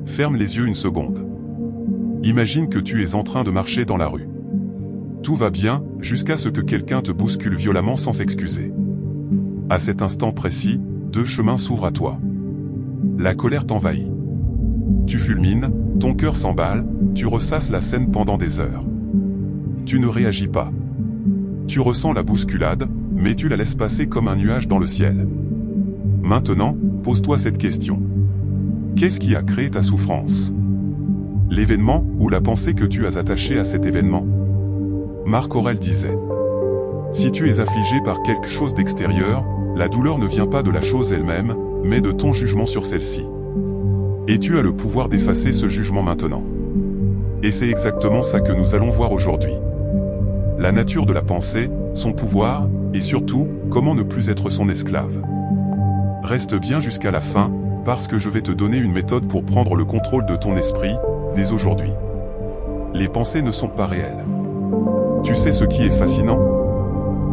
ferme les yeux une seconde. Imagine que tu es en train de marcher dans la rue. Tout va bien, jusqu'à ce que quelqu'un te bouscule violemment sans s'excuser. À cet instant précis, deux chemins s'ouvrent à toi. La colère t'envahit. Tu fulmines, ton cœur s'emballe, tu ressasses la scène pendant des heures. Tu ne réagis pas. Tu ressens la bousculade, mais tu la laisses passer comme un nuage dans le ciel. Maintenant, pose-toi cette question. Qu'est-ce qui a créé ta souffrance? L'événement ou la pensée que tu as attachée à cet événement? Marc Aurèle disait: si tu es affligé par quelque chose d'extérieur, la douleur ne vient pas de la chose elle-même, mais de ton jugement sur celle-ci. Et tu as le pouvoir d'effacer ce jugement maintenant. Et c'est exactement ça que nous allons voir aujourd'hui. La nature de la pensée, son pouvoir, et surtout, comment ne plus être son esclave. Reste bien jusqu'à la fin, parce que je vais te donner une méthode pour prendre le contrôle de ton esprit, dès aujourd'hui. Les pensées ne sont pas réelles. Tu sais ce qui est fascinant?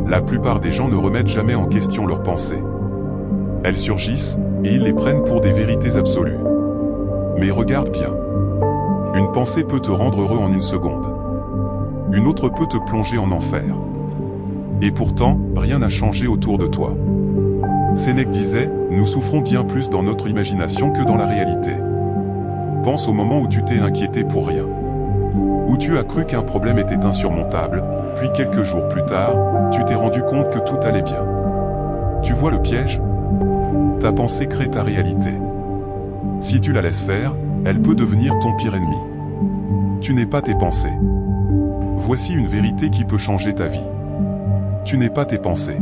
La plupart des gens ne remettent jamais en question leurs pensées. Elles surgissent, et ils les prennent pour des vérités absolues. Mais regarde bien. Une pensée peut te rendre heureux en une seconde. Une autre peut te plonger en enfer. Et pourtant, rien n'a changé autour de toi. Sénèque disait, nous souffrons bien plus dans notre imagination que dans la réalité. Pense au moment où tu t'es inquiété pour rien. Où tu as cru qu'un problème était insurmontable, puis quelques jours plus tard, tu t'es rendu compte que tout allait bien. Tu vois le piège? Ta pensée crée ta réalité. Si tu la laisses faire, elle peut devenir ton pire ennemi. Tu n'es pas tes pensées. Voici une vérité qui peut changer ta vie. Tu n'es pas tes pensées.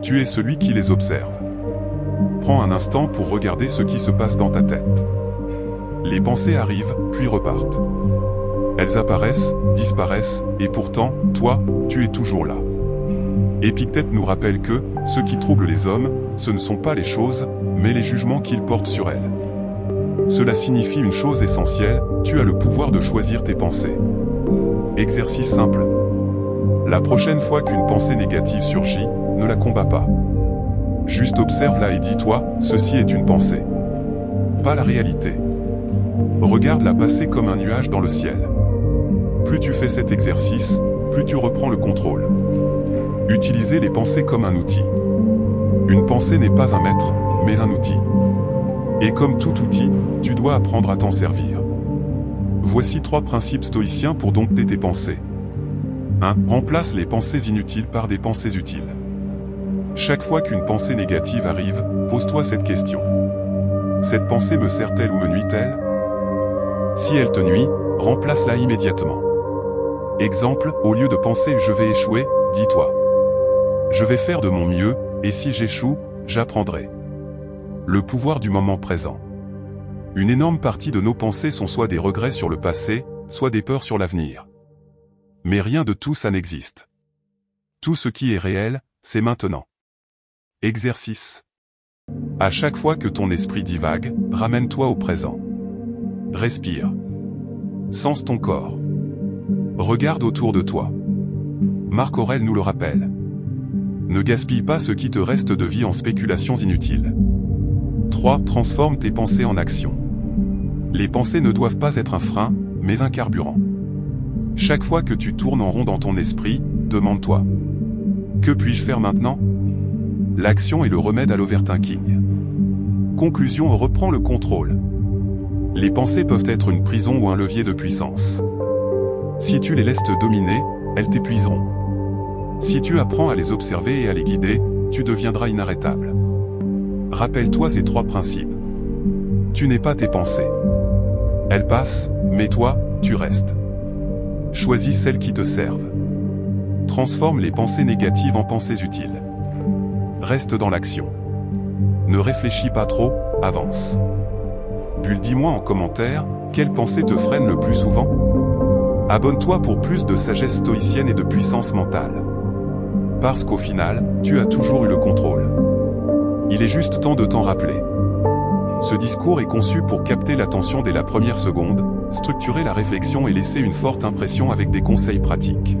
Tu es celui qui les observe. Prends un instant pour regarder ce qui se passe dans ta tête. Les pensées arrivent, puis repartent. Elles apparaissent, disparaissent, et pourtant, toi, tu es toujours là. Épictète nous rappelle que, ce qui trouble les hommes, ce ne sont pas les choses, mais les jugements qu'ils portent sur elles. Cela signifie une chose essentielle, tu as le pouvoir de choisir tes pensées. Exercice simple. La prochaine fois qu'une pensée négative surgit, ne la combats pas. Juste observe-la et dis-toi, ceci est une pensée. Pas la réalité. Regarde-la passer comme un nuage dans le ciel. Plus tu fais cet exercice, plus tu reprends le contrôle. Utilisez les pensées comme un outil. Une pensée n'est pas un maître, mais un outil. Et comme tout outil, tu dois apprendre à t'en servir. Voici 3 principes stoïciens pour dompter tes pensées. 1. Remplace les pensées inutiles par des pensées utiles. Chaque fois qu'une pensée négative arrive, pose-toi cette question. Cette pensée me sert-elle ou me nuit-elle? Si elle te nuit, remplace-la immédiatement. Exemple, au lieu de penser « je vais échouer », dis-toi « je vais faire de mon mieux, et si j'échoue, j'apprendrai ». Le pouvoir du moment présent. Une énorme partie de nos pensées sont soit des regrets sur le passé, soit des peurs sur l'avenir. Mais rien de tout ça n'existe. Tout ce qui est réel, c'est maintenant. Exercice. À chaque fois que ton esprit divague, ramène-toi au présent. Respire. Sens ton corps. Regarde autour de toi. Marc Aurèle nous le rappelle. Ne gaspille pas ce qui te reste de vie en spéculations inutiles. 3. Transforme tes pensées en action. Les pensées ne doivent pas être un frein, mais un carburant. Chaque fois que tu tournes en rond dans ton esprit, demande-toi: que puis-je faire maintenant? L'action est le remède à l'overthinking. Conclusion: reprends le contrôle. Les pensées peuvent être une prison ou un levier de puissance. Si tu les laisses te dominer, elles t'épuiseront. Si tu apprends à les observer et à les guider, tu deviendras inarrêtable. Rappelle-toi ces 3 principes. Tu n'es pas tes pensées. Elles passent, mais toi, tu restes. Choisis celles qui te servent. Transforme les pensées négatives en pensées utiles. Reste dans l'action. Ne réfléchis pas trop, avance. Bulle, dis-moi en commentaire, quelle pensée te freine le plus souvent? Abonne-toi pour plus de sagesse stoïcienne et de puissance mentale. Parce qu'au final, tu as toujours eu le contrôle. Il est juste temps de t'en rappeler. Ce discours est conçu pour capter l'attention dès la première seconde, structurer la réflexion et laisser une forte impression avec des conseils pratiques.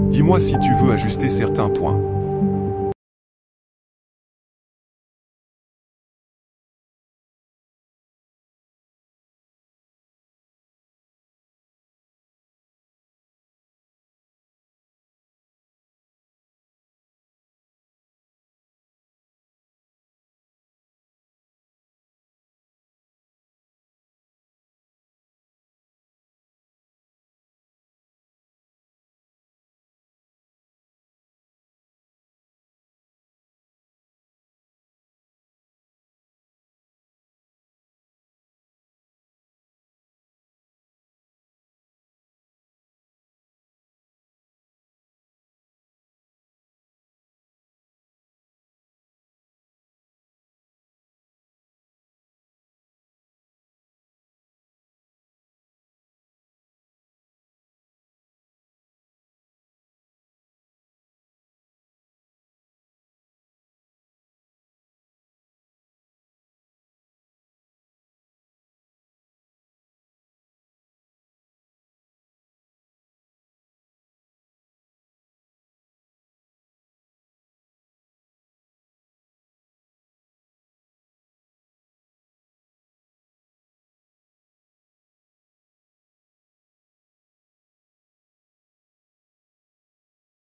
Dis-moi si tu veux ajuster certains points.